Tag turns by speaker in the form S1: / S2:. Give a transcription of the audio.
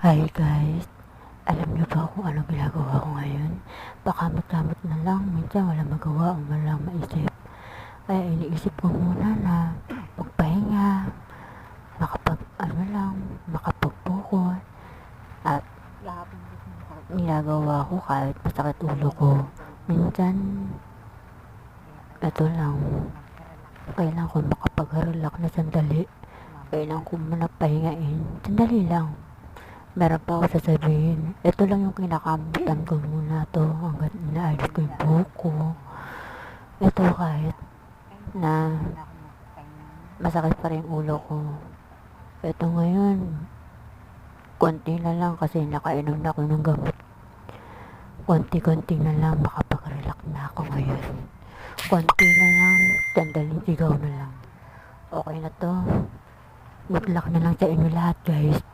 S1: Hi guys, alam niyo ba kung ano ginagawa ko ngayon? Pakamot-kamot na lang, minsan wala magawa o walang maisip. Kaya iniisip ko muna na magpahinga, makapag-bukod, at ginagawa ko kahit masakit ulo ko. Minsan, ito lang, kailangan ko makapag-relax na sandali. Kailangan ko muna pahingain, sandali lang. Meron pa ako sasabihin. Ito lang yung kinakamutan ko muna to hanggang inaayos ko yung buhok ko. Ito kahit na masakit pa rin ulo ko. Ito ngayon, konti na lang kasi nakainom na ako ng gamot. Konti-konti na lang, makapag-relax na ako ngayon. Konti na lang, sandaling sigaw na lang. Okay na to. Good luck na lang sa inyo lahat guys.